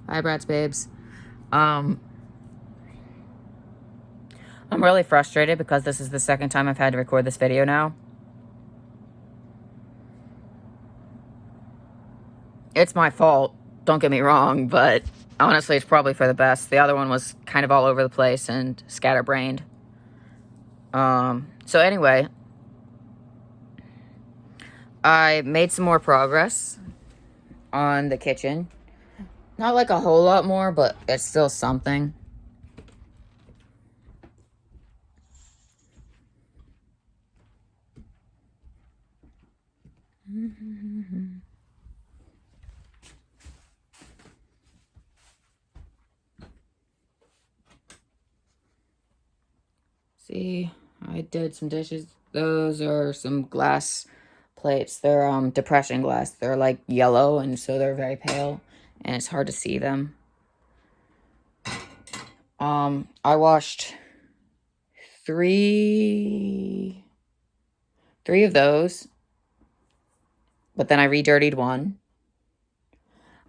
Hi, Bratz babes. I'm really frustrated because this is the second time I've had to record this video now. It's my fault, don't get me wrong, but honestly, it's probably for the best. The other one was kind of all over the place and scatterbrained. So anyway, I made some more progress on the kitchen. Not like a whole lot more, but it's still something. See, I did some dishes. Those are some glass plates. They're depression glass. They're like yellow, and so they're very pale, and it's hard to see them. I washed three of those, but then I re-dirtied one.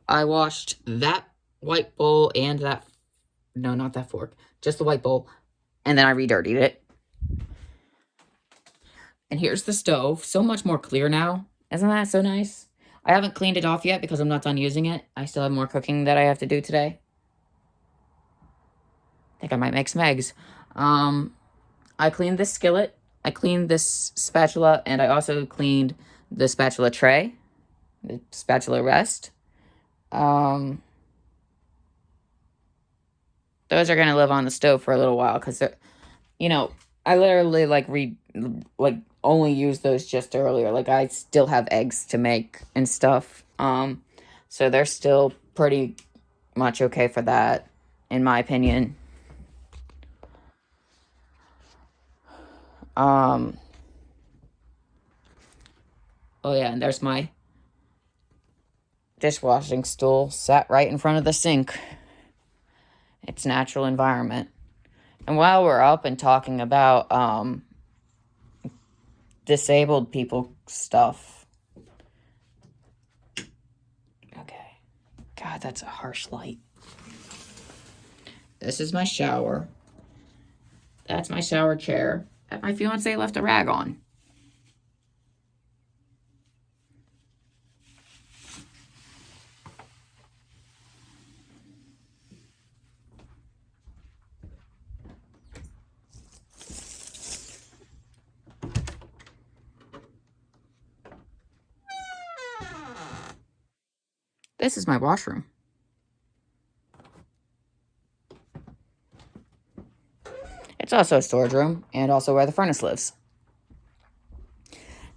I washed that white bowl and that, no, not that fork, just the white bowl, and then I re-dirtied it. And here's the stove, so much more clear now. Isn't that so nice? I haven't cleaned it off yet because I'm not done using it. I still have more cooking that I have to do today. I think I might make some eggs. I cleaned this skillet, I cleaned this spatula, and I also cleaned the spatula tray, the spatula rest. Those are gonna live on the stove for a little while because they're, you know, I literally only used those just earlier. Like I still have eggs to make and stuff. So they're still pretty much okay for that, in my opinion. Oh yeah, and there's my dishwashing stool sat right in front of the sink. It's natural environment. And while we're up and talking about disabled people stuff. Okay. God, that's a harsh light. This is my shower. That's my shower chair that my fiance left a rag on. This is my washroom. It's also a storage room and also where the furnace lives.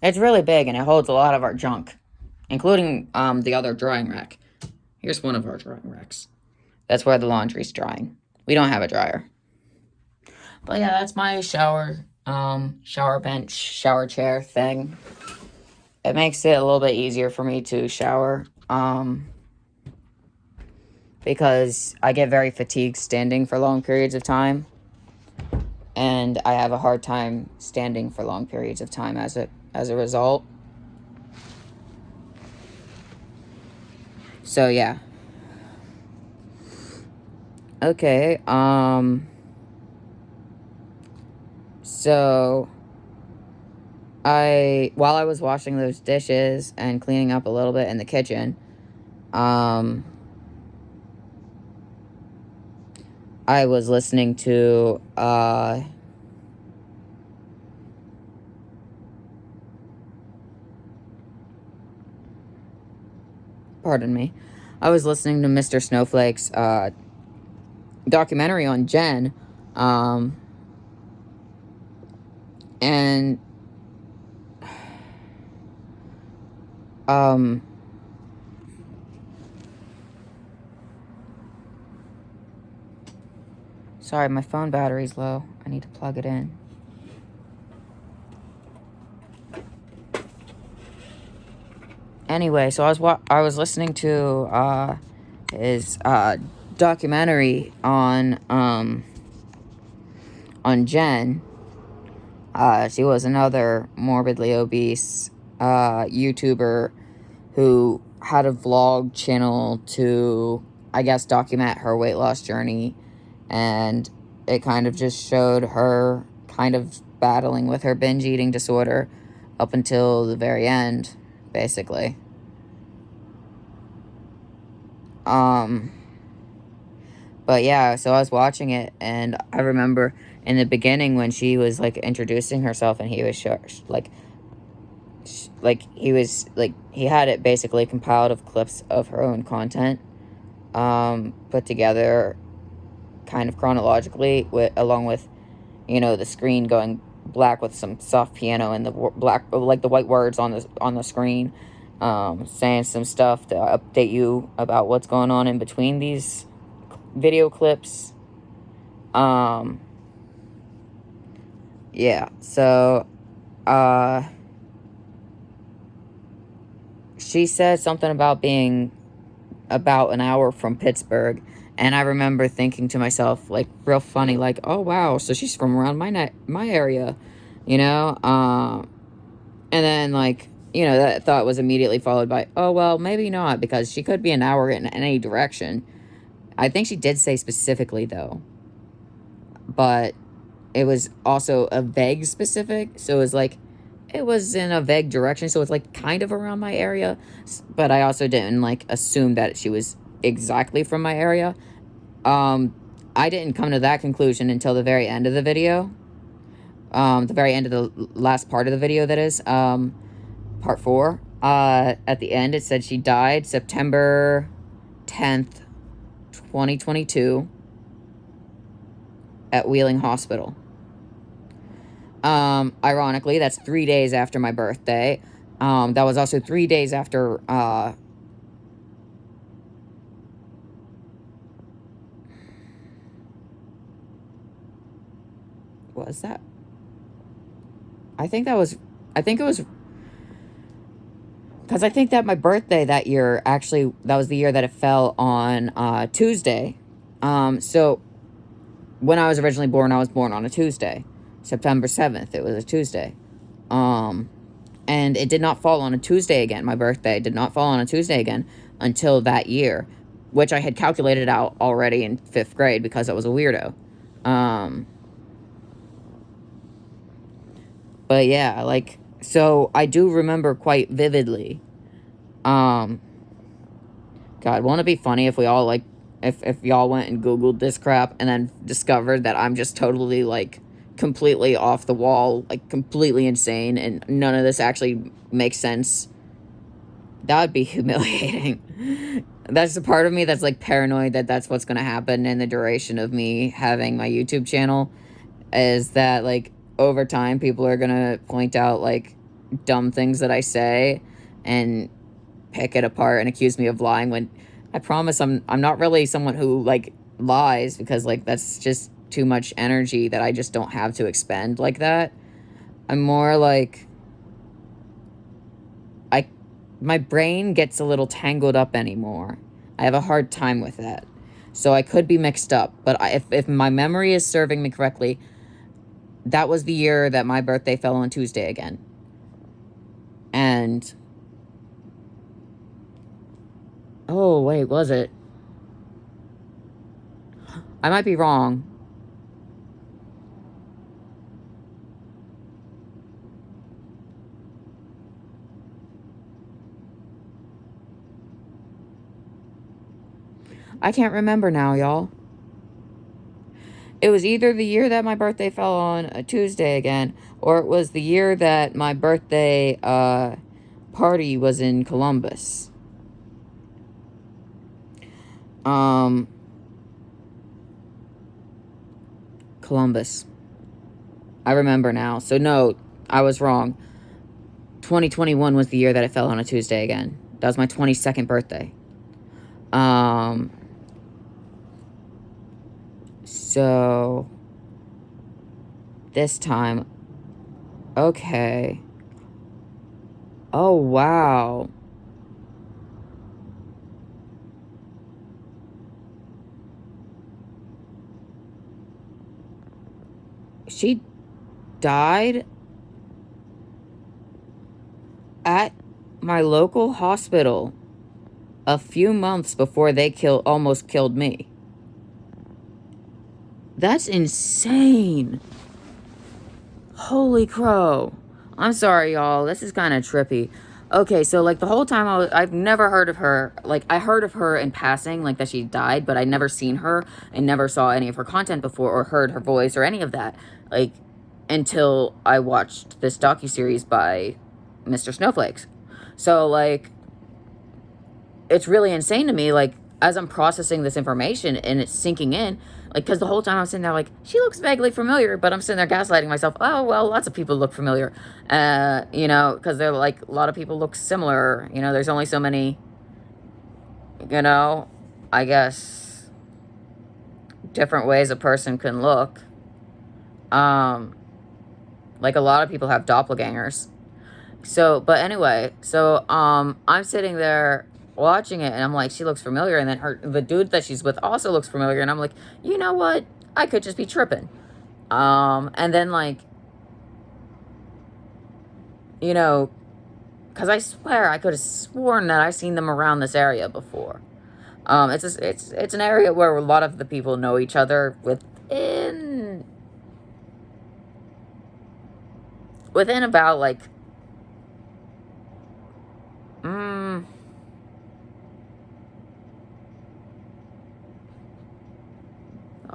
It's really big and it holds a lot of our junk, including the other drying rack. Here's one of our drying racks. That's where the laundry's drying. We don't have a dryer. But yeah, that's my shower bench, shower chair thing. It makes it a little bit easier for me to shower. Because I get very fatigued standing for long periods of time. And I have a hard time standing for long periods of time as a result. So yeah. Okay, so while I was washing those dishes and cleaning up a little bit in the kitchen, I was listening to, pardon me. I was listening to Mr. Snowflake's, documentary on Jen, and, sorry, my phone battery's low. I need to plug it in. Anyway, so I was listening to his documentary on Jen. She was another morbidly obese YouTuber who had a vlog channel to I guess, document her weight loss journey. And it kind of just showed her kind of battling with her binge eating disorder up until the very end, basically. But yeah, so I was watching it, and I remember in the beginning when she was like introducing herself, and he was he had it basically compiled of clips of her own content, put together kind of chronologically, along with, the screen going black with some soft piano and the black, like the white words on the screen, saying some stuff to update you about what's going on in between these video clips. Yeah, so she said something about being about an hour from Pittsburgh, and I remember thinking to myself, like, real funny, like, oh wow, so she's from around my area, you know. And then, like, that thought was immediately followed by, oh well, maybe not, because she could be an hour in any direction. I think she did say specifically though, but it was also a vague specific, so it was like, it was in a vague direction, so it's like kind of around my area, but I also didn't like assume that she was exactly from my area. I didn't come to that conclusion until the very end of the video. The very end of the last part of the video, that is, part 4. At the end, it said she died September 10th, 2022 at Wheeling Hospital. Ironically, that's 3 days after my birthday. That was also 3 days after, what was that? I think it was, because I think that my birthday that year, actually, that was the year that it fell on, Tuesday. So when I was originally born, I was born on a Tuesday. September 7th, it was a Tuesday. And it did not fall on a Tuesday again. My birthday did not fall on a Tuesday again until that year, which I had calculated out already in 5th grade because I was a weirdo. But yeah, like, so I do remember quite vividly. God, won't it be funny if we all, like, if y'all went and Googled this crap and then discovered that I'm just totally, like, completely off the wall, like, completely insane, and none of this actually makes sense? That would be humiliating. That's the part of me that's, like, paranoid that that's what's going to happen in the duration of me having my YouTube channel, is that, like, over time, people are going to point out, like, dumb things that I say and pick it apart and accuse me of lying, when I promise I'm not really someone who, like, lies, because, like, that's just too much energy that I just don't have to expend like that. I'm more like, my brain gets a little tangled up anymore. I have a hard time with that. So I could be mixed up, but if my memory is serving me correctly, that was the year that my birthday fell on Tuesday again. And oh, wait, was it? I might be wrong. I can't remember now, y'all. It was either the year that my birthday fell on a Tuesday again, or it was the year that my birthday party was in Columbus. Columbus. I remember now. So no, I was wrong. 2021 was the year that it fell on a Tuesday again. That was my 22nd birthday. So this time, okay. Oh, wow. She died at my local hospital a few months before they almost killed me. That's insane. Holy crow. I'm sorry, y'all. This is kind of trippy. Okay, so, like, the whole time I've never heard of her. Like, I heard of her in passing, like, that she died, but I'd never seen her and never saw any of her content before or heard her voice or any of that. Like, until I watched this docuseries by Mr. Snowflakes. So, like, it's really insane to me, like, as I'm processing this information and it's sinking in, like, because the whole time I'm sitting there like, she looks vaguely familiar, but I'm sitting there gaslighting myself. Oh, well, lots of people look familiar, you know, because they're like, a lot of people look similar. You know, there's only so many, you know, I guess, different ways a person can look. Like, a lot of people have doppelgangers. So, but anyway, so, I'm sitting there watching it and I'm like, she looks familiar. And then the dude that she's with also looks familiar. And I'm like, you know what? I could just be tripping. And then, like, you know, because I swear I could have sworn that I've seen them around this area before. It's an area where a lot of the people know each other within about, like,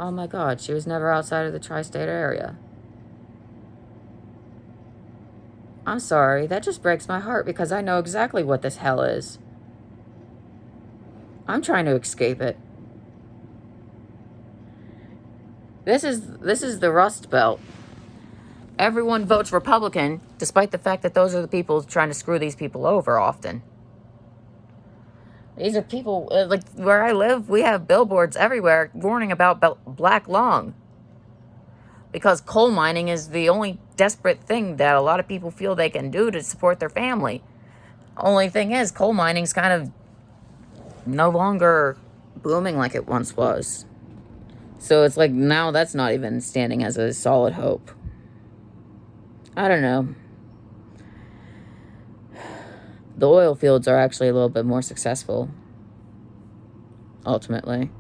oh my God, she was never outside of the tri-state area. I'm sorry, that just breaks my heart because I know exactly what this hell is. I'm trying to escape it. This is the Rust Belt. Everyone votes Republican, despite the fact that those are the people trying to screw these people over often. These are people, like, where I live, we have billboards everywhere warning about black lung. Because coal mining is the only desperate thing that a lot of people feel they can do to support their family. Only thing is, coal mining's kind of no longer booming like it once was. So it's like now that's not even standing as a solid hope. I don't know. The oil fields are actually a little bit more successful, ultimately.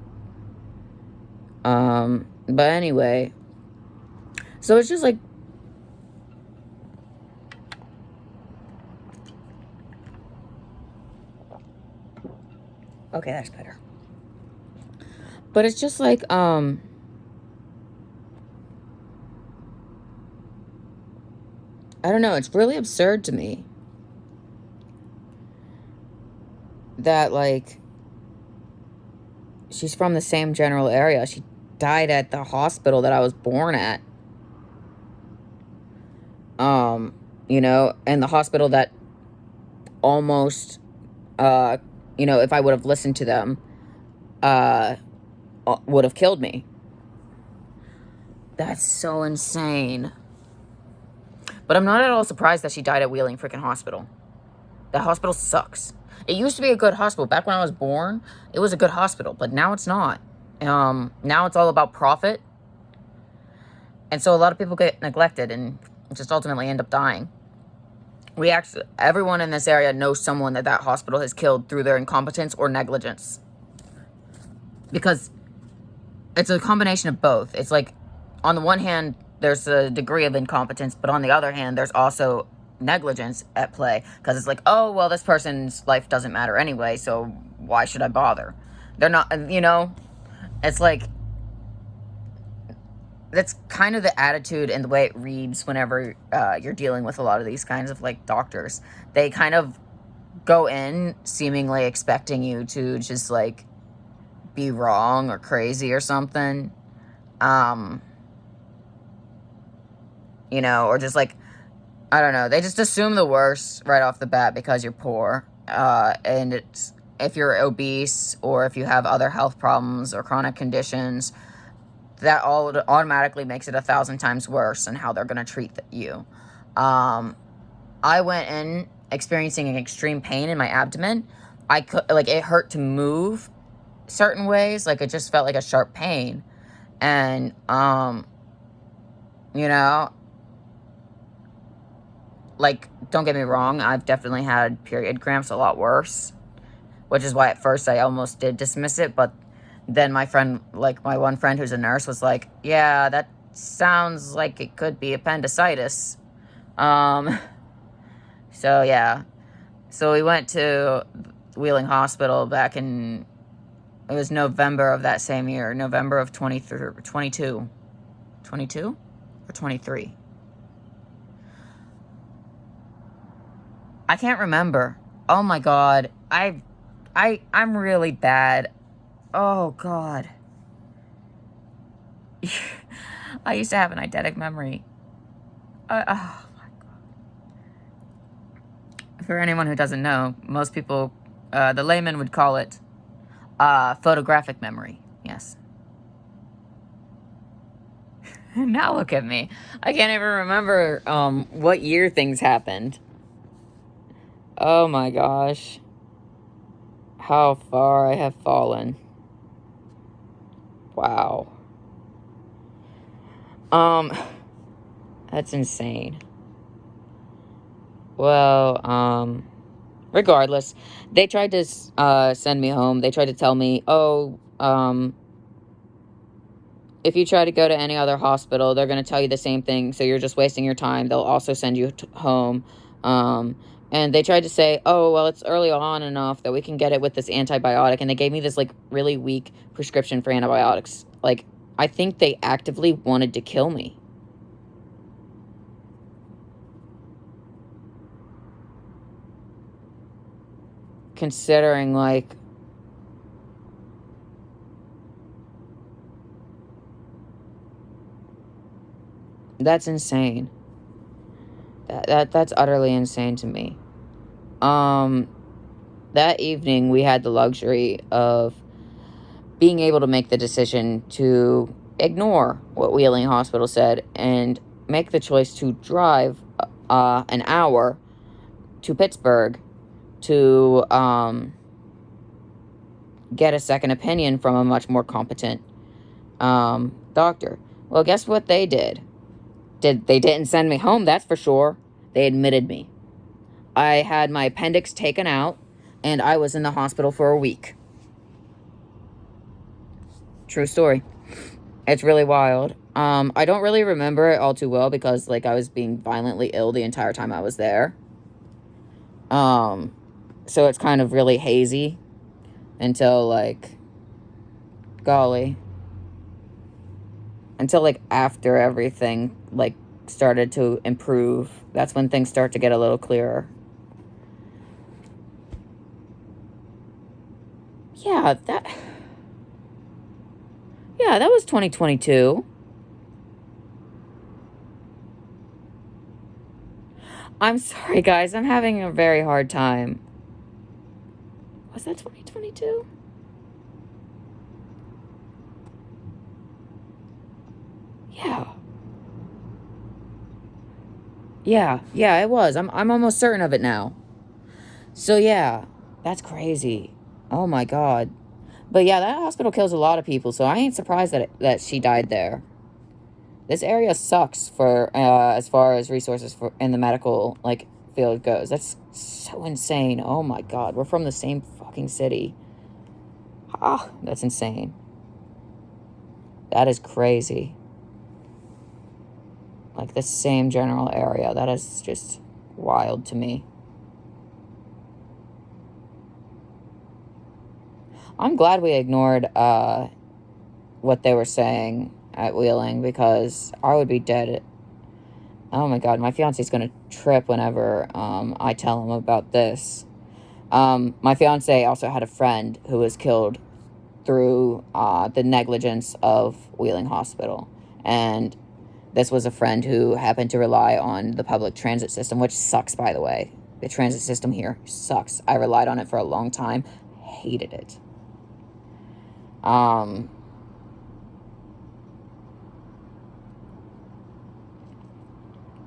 But anyway, so it's just like, okay, that's better. But it's just like, I don't know, it's really absurd to me that, like, she's from the same general area. She died at the hospital that I was born at. You know, and the hospital that almost, you know, if I would have listened to them, would have killed me. That's so insane. But I'm not at all surprised that she died at Wheeling freaking Hospital. That hospital sucks. It used to be a good hospital. Back when I was born, it was a good hospital, but now it's not. Now it's all about profit. And so a lot of people get neglected and just ultimately end up dying. Everyone in this area knows someone that hospital has killed through their incompetence or negligence. Because it's a combination of both. It's like, on the one hand, there's a degree of incompetence, but on the other hand, there's also negligence at play. Because it's like, oh, well, this person's life doesn't matter anyway, so why should I bother? They're not, you know, it's like, that's kind of the attitude and the way it reads whenever you're dealing with a lot of these kinds of, like, doctors. They kind of go in seemingly expecting you to just, like, be wrong or crazy or something. You know, or just, like, I don't know. They just assume the worst right off the bat because you're poor. And it's, if you're obese or if you have other health problems or chronic conditions, that all automatically makes it 1,000 times worse in how they're going to treat you. I went in experiencing an extreme pain in my abdomen. It hurt to move certain ways. Like, it just felt like a sharp pain. And, you know, like, don't get me wrong, I've definitely had period cramps a lot worse. which is why at first I almost did dismiss it, but then my friend, like my one friend who's a nurse, was like, yeah, that sounds like it could be appendicitis. So yeah. So we went to Wheeling Hospital back in, it was November of that same year, November of 22. 22 or 23? I can't remember. Oh my God. I'm really bad. Oh God. I used to have an eidetic memory. Oh my God. For anyone who doesn't know, most people, the layman would call it photographic memory. Yes. Now look at me. I can't even remember what year things happened. Oh my gosh. How far I have fallen. Wow. That's insane. Well, regardless, they tried to send me home. They tried to tell me, oh, if you try to go to any other hospital, they're going to tell you the same thing, so you're just wasting your time. They'll also send you home. And they tried to say, oh, well, it's early on enough that we can get it with this antibiotic. And they gave me this, like, really weak prescription for antibiotics. Like, I think they actively wanted to kill me. Considering, like, that's insane. That's utterly insane to me. That evening we had the luxury of being able to make the decision to ignore what Wheeling Hospital said and make the choice to drive an hour to Pittsburgh to get a second opinion from a much more competent doctor. Well, guess what they did? They didn't send me home, that's for sure. They admitted me. I had my appendix taken out, and I was in the hospital for a week. True story. It's really wild. I don't really remember it all too well because, like, I was being violently ill the entire time I was there. So it's kind of really hazy until, like, golly. Until, like, after everything, like, started to improve. That's when things start to get a little clearer. Yeah, that was 2022. I'm sorry, guys. I'm having a very hard time. Was that 2022? Yeah. Yeah, it was. I'm almost certain of it now. So yeah, that's crazy. Oh my God. But yeah, that hospital kills a lot of people, so I ain't surprised that she died there. This area sucks for as far as resources for in the medical like field goes. That's so insane. Oh my God, we're from the same fucking city. Ah, that's insane. That is crazy. Like the same general area. That is just wild to me. I'm glad we ignored what they were saying at Wheeling because I would be dead. Oh my God, my fiance's gonna trip whenever I tell him about this. My fiance also had a friend who was killed through the negligence of Wheeling Hospital. And this was a friend who happened to rely on the public transit system, which sucks, by the way. The transit system here sucks. I relied on it for a long time. Hated it.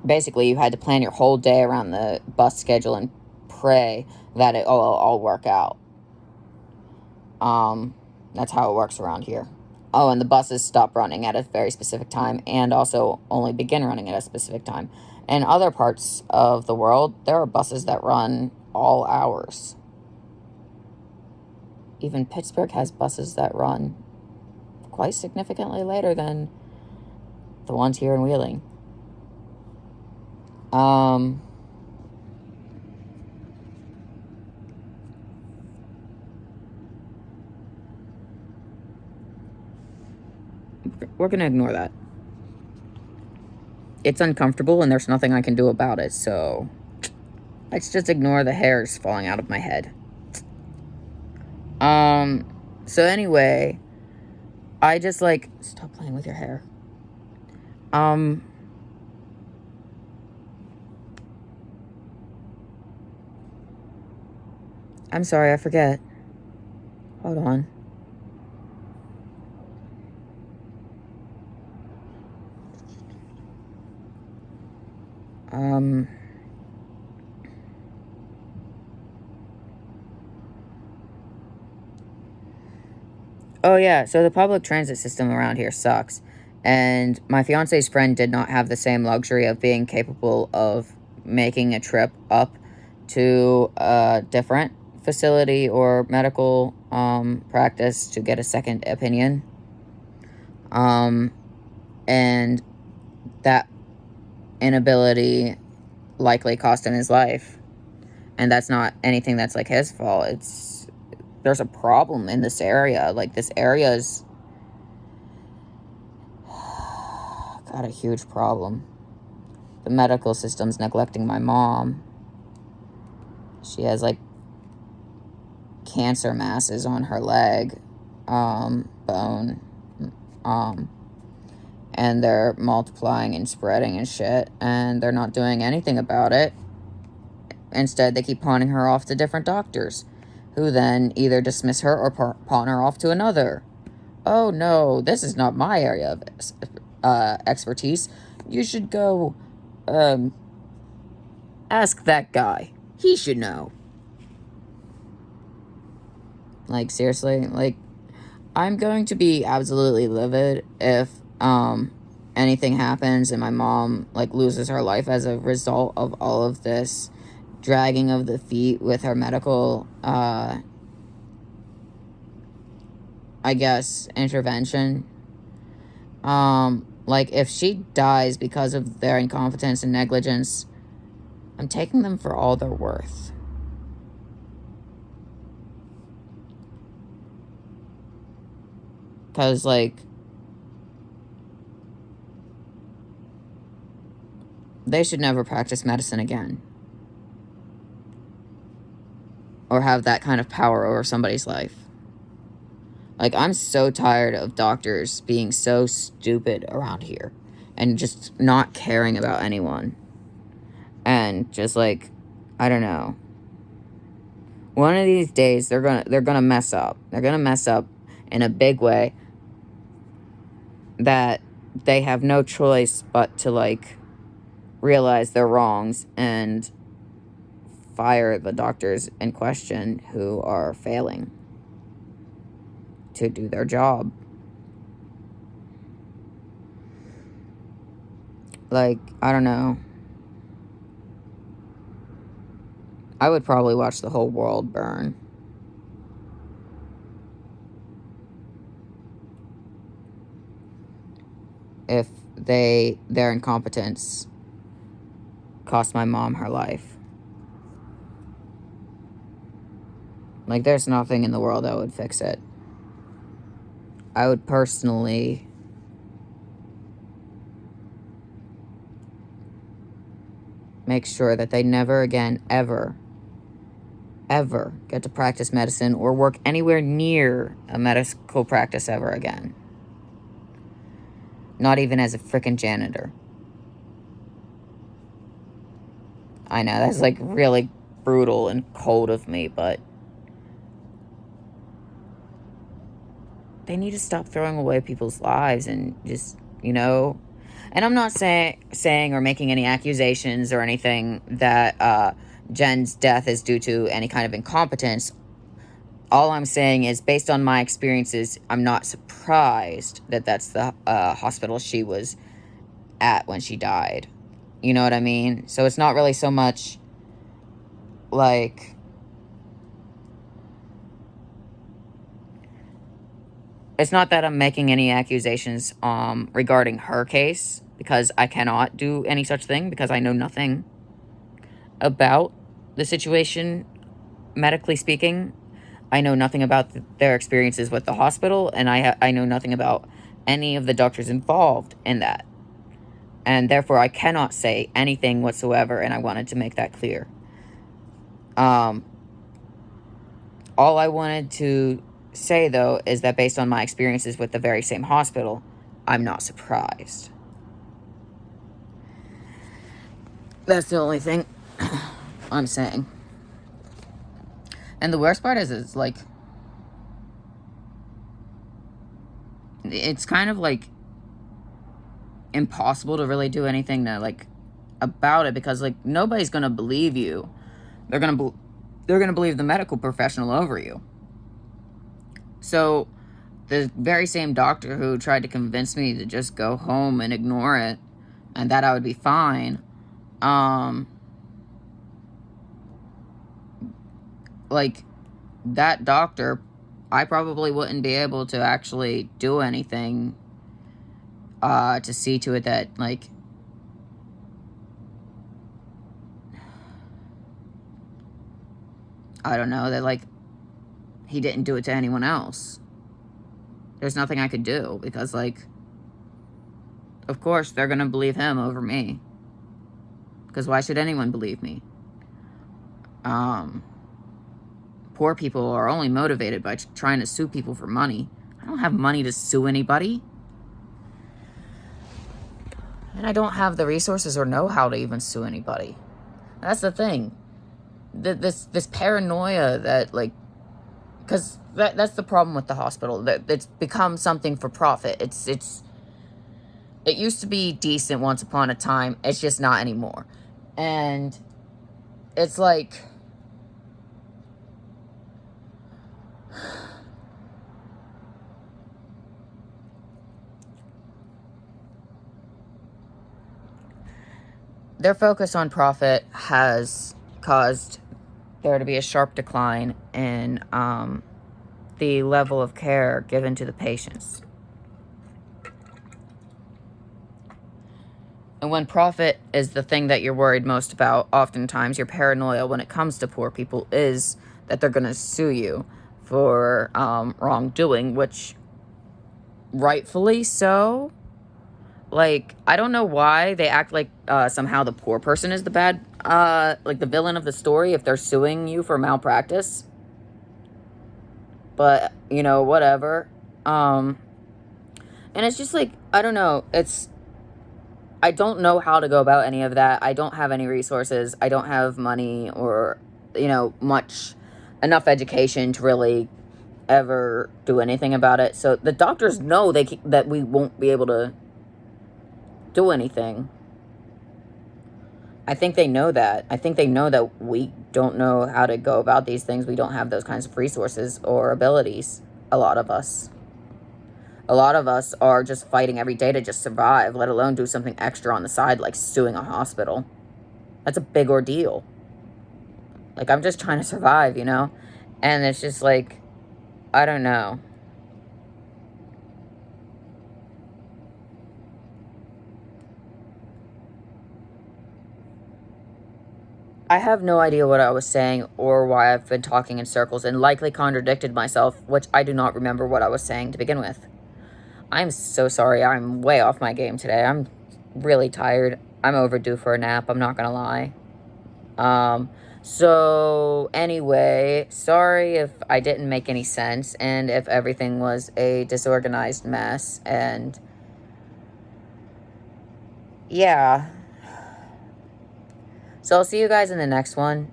Basically, you had to plan your whole day around the bus schedule and pray that it all work out. That's how it works around here. Oh, and the buses stop running at a very specific time and also only begin running at a specific time. In other parts of the world, there are buses that run all hours. even Pittsburgh has buses that run quite significantly later than the ones here in Wheeling. We're going to ignore that. It's uncomfortable and there's nothing I can do about it, so let's just ignore the hairs falling out of my head. So anyway, I just like, stop playing with your hair. I'm sorry, I forget. Hold on. Oh yeah, so the public transit system around here sucks. And my fiance's friend did not have the same luxury of being capable of making a trip up to a different facility or medical practice to get a second opinion. And that inability likely cost him his life. And that's not anything that's like his fault. There's a problem in this area. Like, this area's got a huge problem. The medical system's neglecting my mom. She has like cancer masses on her leg, bone, and they're multiplying and spreading and shit, and they're not doing anything about it. Instead, they keep pawning her off to different doctors, who then either dismiss her or pawn her off to another. Oh no, this is not my area of expertise. You should go, ask that guy. He should know. Like, seriously, like, I'm going to be absolutely livid if, anything happens and my mom, like, loses her life as a result of all of this dragging of the feet with her medical, I guess, intervention. Like, if she dies because of their incompetence and negligence, I'm taking them for all they're worth. Because, like, they should never practice medicine again. Or have that kind of power over somebody's life. Like, I'm so tired of doctors being so stupid around here. And just not caring about anyone. And just, like, I don't know. One of these days, they're gonna mess up. They're gonna mess up in a big way that they have no choice but to, like, realize their wrongs and fire the doctors in question who are failing to do their job. Like, I don't know. I would probably watch the whole world burn. If their incompetence cost my mom her life. Like, there's nothing in the world that would fix it. I would personally make sure that they never again, ever get to practice medicine or work anywhere near a medical practice ever again. Not even as a frickin' janitor. I know, that's like really brutal and cold of me, but they need to stop throwing away people's lives and just, you know. And I'm not saying or making any accusations or anything that Jen's death is due to any kind of incompetence. All I'm saying is, based on my experiences, I'm not surprised that that's the hospital she was at when she died. You know what I mean? So it's not really so much like It's not that I'm making any accusations regarding her case, because I cannot do any such thing, because I know nothing about the situation, medically speaking. I know nothing about their experiences with the hospital, and I know nothing about any of the doctors involved in that. And therefore, I cannot say anything whatsoever, and I wanted to make that clear. All I wanted to say, though, is that based on my experiences with the very same hospital, I'm not surprised. That's the only thing I'm saying. And the worst part is like, it's kind of like impossible to really do anything to like about it, because like nobody's gonna believe you. They're gonna believe the medical professional over you. So the very same doctor who tried to convince me to just go home and ignore it and that I would be fine, like that doctor, I probably wouldn't be able to actually do anything to see to it that, like, I don't know, that, like, he didn't do it to anyone else. There's nothing I could do, because, like, of course they're gonna believe him over me. Because why should anyone believe me? Poor people are only motivated by trying to sue people for money. I don't have money to sue anybody. And I don't have the resources or know-how to even sue anybody. That's the thing. This paranoia that, like, because that's the problem with the hospital. That it's become something for profit. It used to be decent once upon a time. It's just not anymore. And it's like, their focus on profit has caused there to be a sharp decline in the level of care given to the patients. And when profit is the thing that you're worried most about, oftentimes your paranoia when it comes to poor people is that they're going to sue you for wrongdoing, which rightfully so. Like, I don't know why they act like somehow the poor person is the bad, like the villain of the story if they're suing you for malpractice. But, you know, whatever. And it's just like, I don't know. I don't know how to go about any of that. I don't have any resources. I don't have money or, you know, enough education to really ever do anything about it. So the doctors know that we won't be able to do anything. I think they know that. I think they know that we don't know how to go about these things. We don't have those kinds of resources or abilities, a lot of us. A lot of us are just fighting every day to just survive, let alone do something extra on the side, like suing a hospital. That's a big ordeal. Like, I'm just trying to survive, you know? And it's just like, I don't know. I have no idea what I was saying or why I've been talking in circles and likely contradicted myself, which I do not remember what I was saying to begin with. I'm so sorry. I'm way off my game today. I'm really tired. I'm overdue for a nap. I'm not going to lie. So anyway, sorry if I didn't make any sense and if everything was a disorganized mess. And yeah. So I'll see you guys in the next one.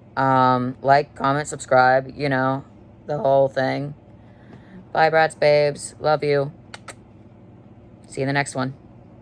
Like, comment, subscribe, you know, the whole thing. Bye, brats, babes. Love you. See you in the next one.